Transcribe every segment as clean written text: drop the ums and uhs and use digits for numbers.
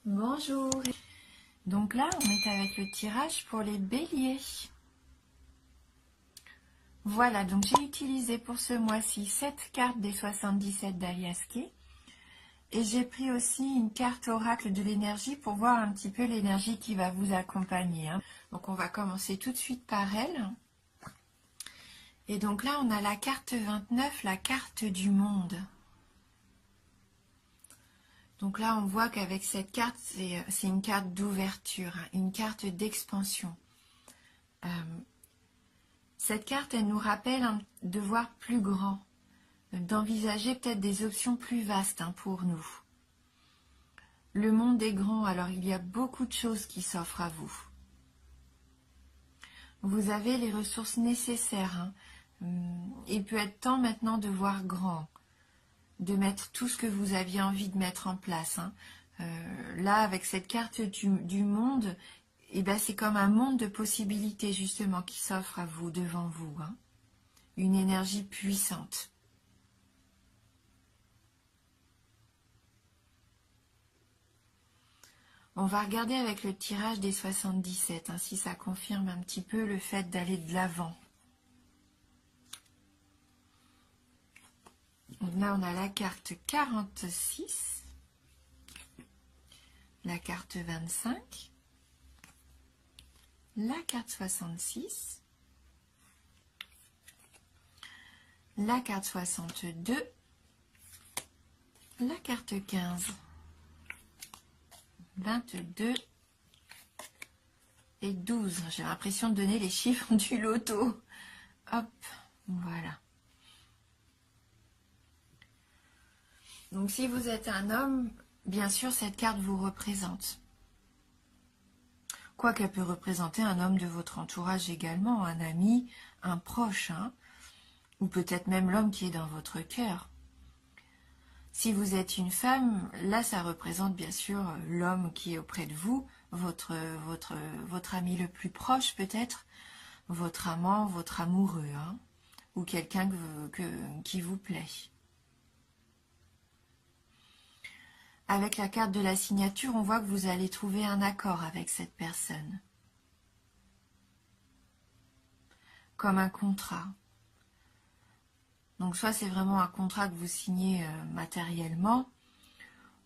Bonjour. Donc là, on est avec le tirage pour les béliers. Voilà, donc j'ai utilisé pour ce mois-ci 7 cartes des 77 d'Alias Kay. Et j'ai pris aussi une carte oracle de l'énergie pour voir un petit peu l'énergie qui va vous accompagner. Donc on va commencer tout de suite par elle. Et donc là, on a la carte 29, la carte du monde. Donc là, on voit qu'avec cette carte, c'est une carte d'ouverture, une carte d'expansion. Cette carte, elle nous rappelle de voir plus grand, d'envisager peut-être des options plus vastes pour nous. Le monde est grand, alors il y a beaucoup de choses qui s'offrent à vous. Vous avez les ressources nécessaires. Il peut être temps maintenant de voir grand, de mettre tout ce que vous aviez envie de mettre en place. Là, avec cette carte du monde, c'est comme un monde de possibilités justement qui s'offre à vous, devant vous. Une énergie puissante. On va regarder avec le tirage des 77, si ça confirme un petit peu le fait d'aller de l'avant. Là, on a la carte 46, la carte 25, la carte 66, la carte 62, la carte 15, 22 et 12. J'ai l'impression de donner les chiffres du loto. Hop, voilà. Donc si vous êtes un homme, bien sûr, cette carte vous représente. Quoiqu'elle peut représenter un homme de votre entourage également, un ami, un proche, ou peut-être même l'homme qui est dans votre cœur. Si vous êtes une femme, là ça représente bien sûr l'homme qui est auprès de vous, votre ami le plus proche peut-être, votre amant, votre amoureux, ou quelqu'un qui vous plaît. Avec la carte de la signature, on voit que vous allez trouver un accord avec cette personne. Comme un contrat. Donc soit c'est vraiment un contrat que vous signez matériellement,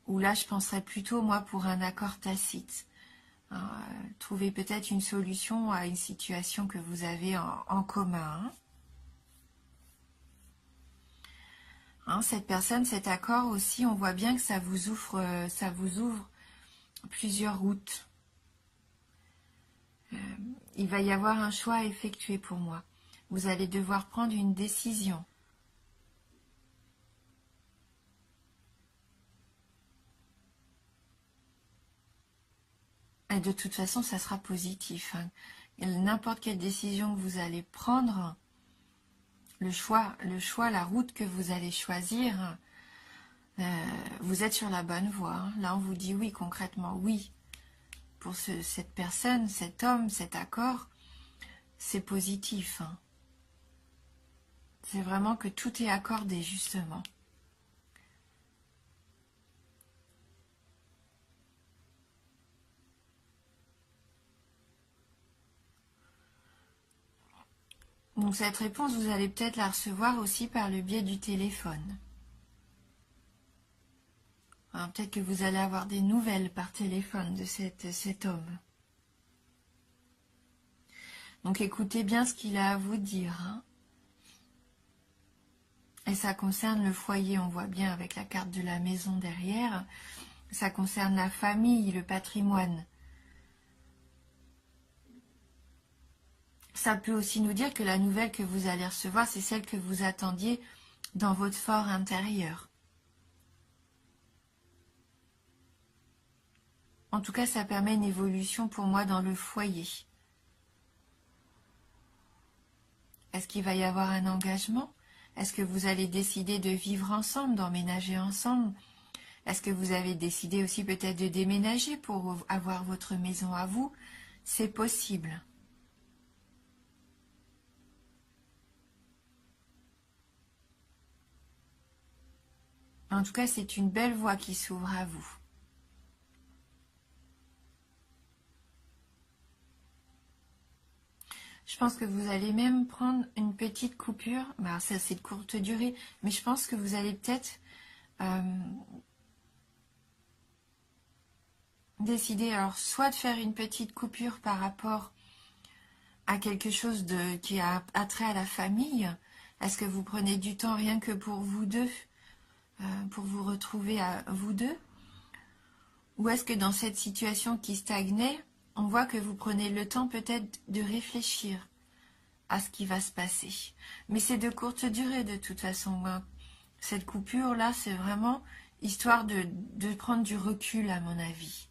ou là je penserais plutôt moi pour un accord tacite. Trouver peut-être une solution à une situation que vous avez en commun. Cette personne, cet accord aussi, on voit bien que ça vous ouvre plusieurs routes. Il va y avoir un choix à effectuer pour moi. Vous allez devoir prendre une décision. Et de toute façon, ça sera positif. N'importe quelle décision que vous allez prendre, le choix, la route que vous allez choisir, vous êtes sur la bonne voie. Là, on vous dit oui, concrètement, oui. Pour cette personne, cet homme, cet accord, c'est positif. C'est vraiment que tout est accordé, justement. Donc cette réponse, vous allez peut-être la recevoir aussi par le biais du téléphone. Peut-être que vous allez avoir des nouvelles par téléphone de cet homme. Donc écoutez bien ce qu'il a à vous dire. Et ça concerne le foyer, on voit bien avec la carte de la maison derrière. Ça concerne la famille, le patrimoine. Ça peut aussi nous dire que la nouvelle que vous allez recevoir, c'est celle que vous attendiez dans votre fort intérieur. En tout cas, ça permet une évolution pour moi dans le foyer. Est-ce qu'il va y avoir un engagement? Est-ce que vous allez décider de vivre ensemble, d'emménager ensemble? Est-ce que vous avez décidé aussi peut-être de déménager pour avoir votre maison à vous? C'est possible. En tout cas, c'est une belle voie qui s'ouvre à vous. Je pense que vous allez même prendre une petite coupure. Bah, ça, c'est de courte durée. Mais je pense que vous allez peut-être décider, alors, soit de faire une petite coupure par rapport à quelque chose qui a trait à la famille. Est-ce que vous prenez du temps rien que pour vous deux, pour vous retrouver à vous deux? Ou est-ce que dans cette situation qui stagnait, on voit que vous prenez le temps peut-être de réfléchir à ce qui va se passer? Mais c'est de courte durée de toute façon. Cette coupure-là, c'est vraiment histoire de prendre du recul à mon avis.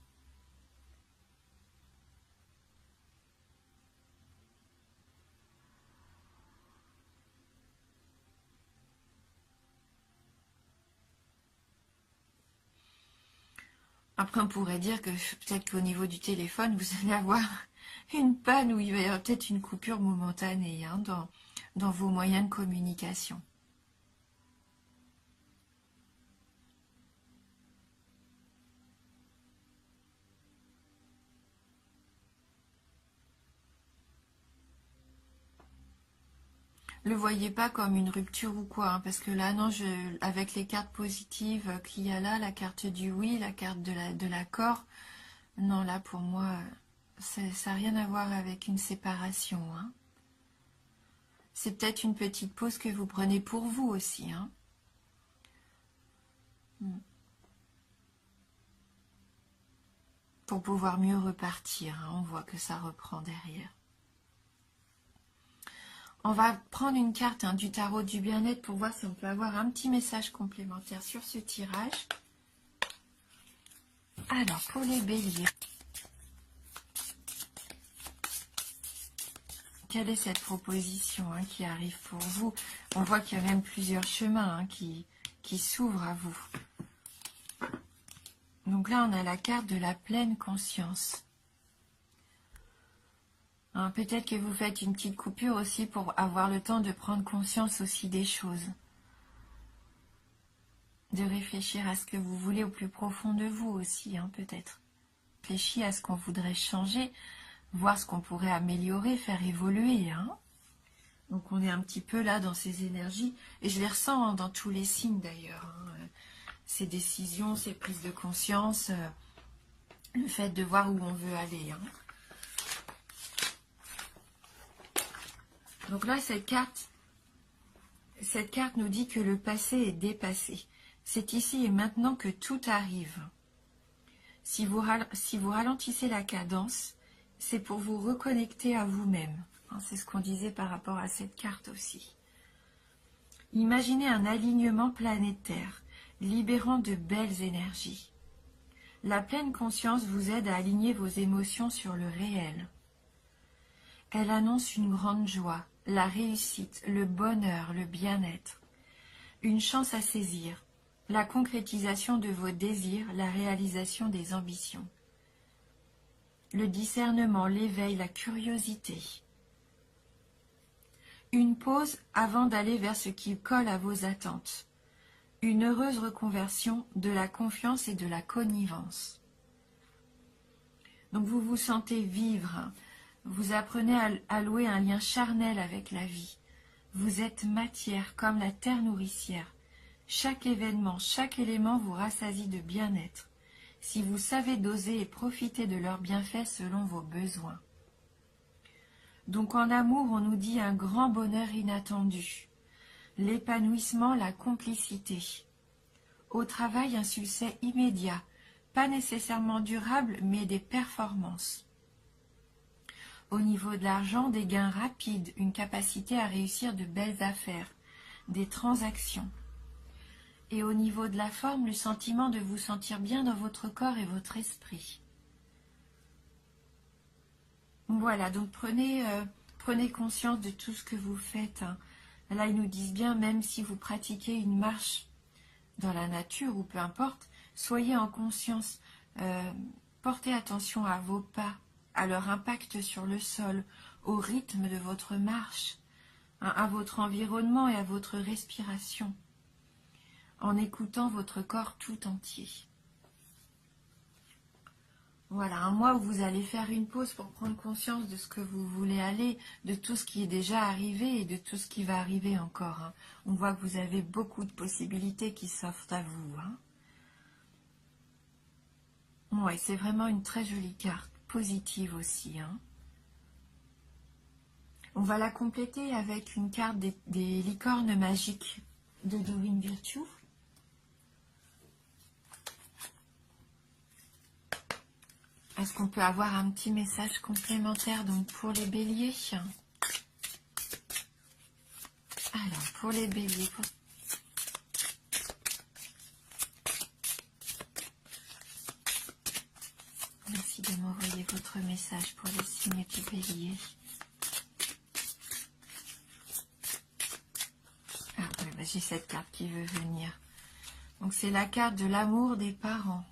Après, on pourrait dire que peut-être qu'au niveau du téléphone, vous allez avoir une panne ou il va y avoir peut-être une coupure momentanée dans vos moyens de communication. Le voyez pas comme une rupture ou quoi, hein, parce que là, non, avec les cartes positives qu'il y a là, la carte du oui, la carte de l'accord, non, là, pour moi, ça n'a rien à voir avec une séparation. Hein. C'est peut-être une petite pause que vous prenez pour vous aussi. Hein. Pour pouvoir mieux repartir. Hein. On voit que ça reprend derrière. On va prendre une carte du tarot du bien-être pour voir si on peut avoir un petit message complémentaire sur ce tirage. Alors, pour les béliers, quelle est cette proposition qui arrive pour vous? On voit qu'il y a même plusieurs chemins qui s'ouvrent à vous. Donc là, on a la carte de la pleine conscience. Peut-être que vous faites une petite coupure aussi pour avoir le temps de prendre conscience aussi des choses. De réfléchir à ce que vous voulez au plus profond de vous aussi, peut-être. Réfléchir à ce qu'on voudrait changer, voir ce qu'on pourrait améliorer, faire évoluer. Donc on est un petit peu là dans ces énergies, et je les ressens dans tous les signes d'ailleurs. Ces décisions, ces prises de conscience, le fait de voir où on veut aller. Donc là, cette carte nous dit que le passé est dépassé. C'est ici et maintenant que tout arrive. Si vous ralentissez la cadence, c'est pour vous reconnecter à vous-même. C'est ce qu'on disait par rapport à cette carte aussi. Imaginez un alignement planétaire, libérant de belles énergies. La pleine conscience vous aide à aligner vos émotions sur le réel. Elle annonce une grande joie, la réussite, le bonheur, le bien-être. Une chance à saisir, la concrétisation de vos désirs, la réalisation des ambitions. Le discernement, l'éveil, la curiosité. Une pause avant d'aller vers ce qui colle à vos attentes. Une heureuse reconversion de la confiance et de la connivence. Donc vous vous sentez vivre, vous apprenez à louer un lien charnel avec la vie. Vous êtes matière comme la terre nourricière. Chaque événement, chaque élément vous rassasie de bien-être, si vous savez doser et profiter de leurs bienfaits selon vos besoins. Donc en amour, on nous dit un grand bonheur inattendu, l'épanouissement, la complicité. Au travail, un succès immédiat, pas nécessairement durable, mais des performances. Au niveau de l'argent, des gains rapides, une capacité à réussir de belles affaires, des transactions. Et au niveau de la forme, le sentiment de vous sentir bien dans votre corps et votre esprit. Voilà, donc prenez conscience de tout ce que vous faites. Là, ils nous disent bien, même si vous pratiquez une marche dans la nature ou peu importe, soyez en conscience, portez attention à vos pas, à leur impact sur le sol, au rythme de votre marche, à votre environnement et à votre respiration, en écoutant votre corps tout entier. Voilà, un mois où vous allez faire une pause pour prendre conscience de ce que vous voulez aller, de tout ce qui est déjà arrivé et de tout ce qui va arriver encore, hein. On voit que vous avez beaucoup de possibilités qui s'offrent à vous, hein. Ouais, c'est vraiment une très jolie carte, positive aussi, hein. On va la compléter avec une carte des licornes magiques de Dorine Virtue. Est-ce qu'on peut avoir un petit message complémentaire donc pour les béliers? Alors, pour les béliers, merci de m'envoyer votre message pour les signes du bélier. Ah, ouais, bah, j'ai cette carte qui veut venir. Donc, c'est la carte de l'amour des parents.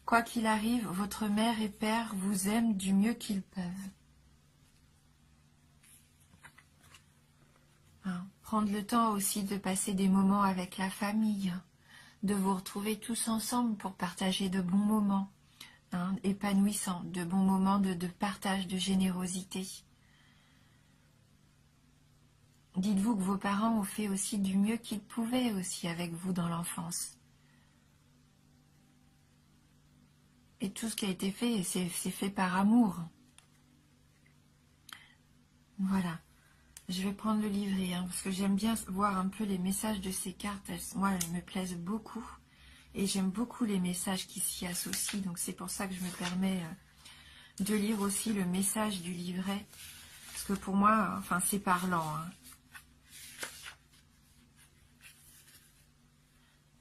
Quoi qu'il arrive, votre mère et père vous aiment du mieux qu'ils peuvent. Hein, prendre le temps aussi de passer des moments avec la famille, de vous retrouver tous ensemble pour partager de bons moments, hein, épanouissants, de bons moments de partage, de générosité. Dites-vous que vos parents ont fait aussi du mieux qu'ils pouvaient aussi avec vous dans l'enfance. Et tout ce qui a été fait, c'est fait par amour. Voilà. Je vais prendre le livret, hein, parce que j'aime bien voir un peu les messages de ces cartes. Moi, elles me plaisent beaucoup. Et j'aime beaucoup les messages qui s'y associent. Donc c'est pour ça que je me permets de lire aussi le message du livret. Parce que pour moi, enfin, c'est parlant, hein.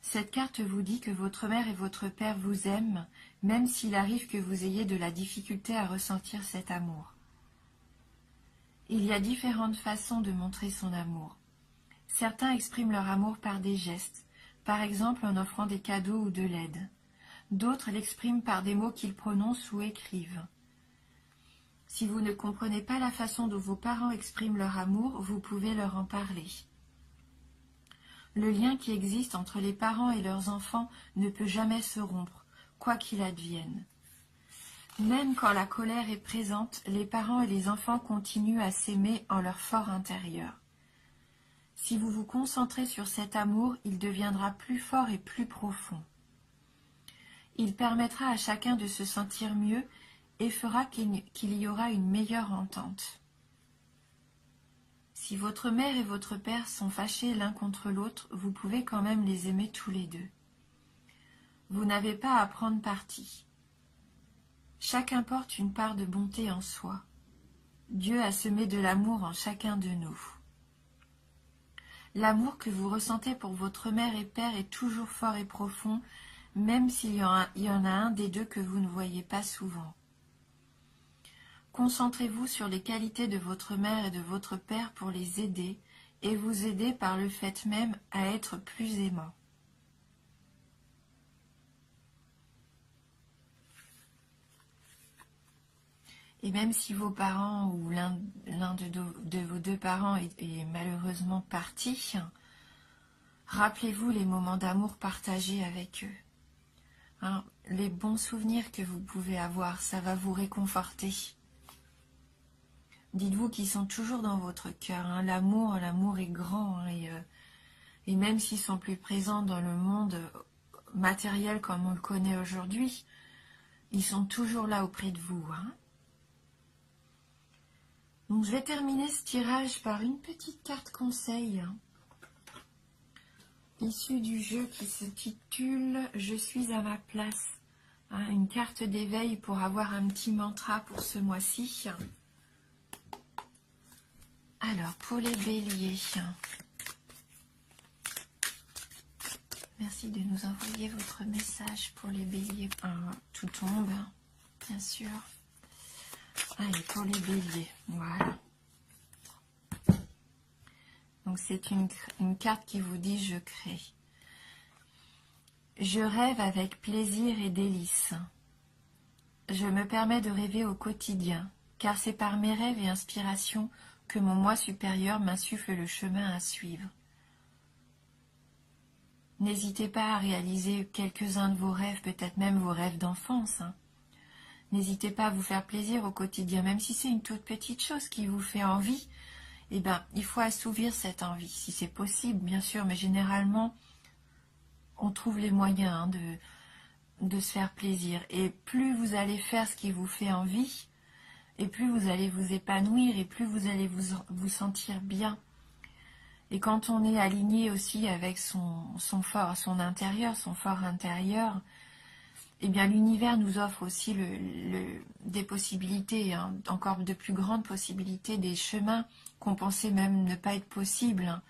Cette carte vous dit que votre mère et votre père vous aiment, même s'il arrive que vous ayez de la difficulté à ressentir cet amour. Il y a différentes façons de montrer son amour. Certains expriment leur amour par des gestes, par exemple en offrant des cadeaux ou de l'aide. D'autres l'expriment par des mots qu'ils prononcent ou écrivent. Si vous ne comprenez pas la façon dont vos parents expriment leur amour, vous pouvez leur en parler. Le lien qui existe entre les parents et leurs enfants ne peut jamais se rompre, quoi qu'il advienne. Même quand la colère est présente, les parents et les enfants continuent à s'aimer en leur fort intérieur. Si vous vous concentrez sur cet amour, il deviendra plus fort et plus profond. Il permettra à chacun de se sentir mieux et fera qu'il y aura une meilleure entente. Si votre mère et votre père sont fâchés l'un contre l'autre, vous pouvez quand même les aimer tous les deux. Vous n'avez pas à prendre parti. Chacun porte une part de bonté en soi. Dieu a semé de l'amour en chacun de nous. L'amour que vous ressentez pour votre mère et père est toujours fort et profond, même s'il y en a un des deux que vous ne voyez pas souvent. Concentrez-vous sur les qualités de votre mère et de votre père pour les aider et vous aider par le fait même à être plus aimant. Et même si vos parents ou l'un de vos deux parents est malheureusement parti, rappelez-vous les moments d'amour partagés avec eux. Hein, les bons souvenirs que vous pouvez avoir, ça va vous réconforter. Dites-vous qu'ils sont toujours dans votre cœur, hein. L'amour est grand, hein, et même s'ils sont plus présents dans le monde matériel comme on le connaît aujourd'hui, ils sont toujours là auprès de vous, hein. Donc je vais terminer ce tirage par une petite carte conseil, hein, issue du jeu qui se titule « Je suis à ma place ». Hein, une carte d'éveil pour avoir un petit mantra pour ce mois-ci. Alors, pour les béliers, merci de nous envoyer votre message pour les béliers. Tout tombe, bien sûr. Allez, pour les béliers, voilà. Donc, c'est une carte qui vous dit « Je crée ». Je rêve avec plaisir et délice. Je me permets de rêver au quotidien, car c'est par mes rêves et inspirations que mon moi supérieur m'insuffle le chemin à suivre. N'hésitez pas à réaliser quelques-uns de vos rêves, peut-être même vos rêves d'enfance, hein. N'hésitez pas à vous faire plaisir au quotidien, même si c'est une toute petite chose qui vous fait envie. Eh bien, il faut assouvir cette envie, si c'est possible, bien sûr, mais généralement, on trouve les moyens hein, de se faire plaisir. Et plus vous allez faire ce qui vous fait envie, et plus vous allez vous épanouir, et plus vous allez vous sentir bien. Et quand on est aligné aussi avec son intérieur, son fort intérieur, eh bien l'univers nous offre aussi des possibilités, hein, encore de plus grandes possibilités, des chemins qu'on pensait même ne pas être possibles. Hein.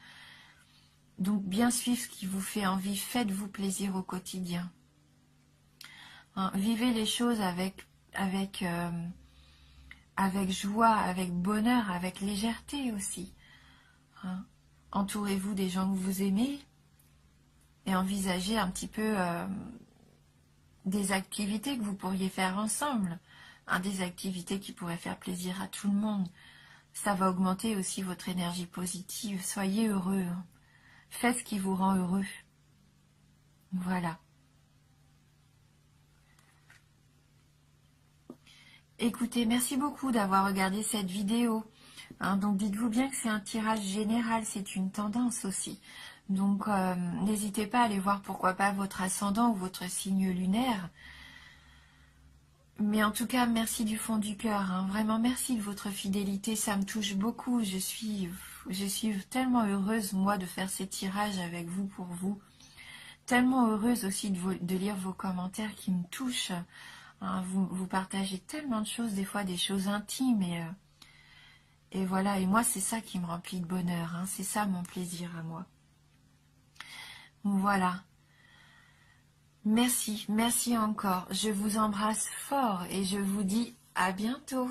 Donc bien suivre ce qui vous fait envie, faites-vous plaisir au quotidien. Hein, vivez les choses avec joie, avec bonheur, avec légèreté aussi. Hein. Entourez-vous des gens que vous aimez et envisagez un petit peu des activités que vous pourriez faire ensemble. Hein, des activités qui pourraient faire plaisir à tout le monde. Ça va augmenter aussi votre énergie positive. Soyez heureux. Hein. Faites ce qui vous rend heureux. Voilà. Écoutez, merci beaucoup d'avoir regardé cette vidéo. Hein, donc dites-vous bien que c'est un tirage général, c'est une tendance aussi. Donc n'hésitez pas à aller voir pourquoi pas votre ascendant ou votre signe lunaire. Mais en tout cas, merci du fond du cœur. Hein, vraiment, merci de votre fidélité, ça me touche beaucoup. Je suis tellement heureuse, moi, de faire ces tirages avec vous, pour vous. Tellement heureuse aussi de lire vos commentaires qui me touchent. Hein, vous partagez tellement de choses, des fois des choses intimes. Et voilà, et moi, c'est ça qui me remplit de bonheur. Hein, c'est ça mon plaisir à moi. Voilà. Merci, merci encore. Je vous embrasse fort et je vous dis à bientôt.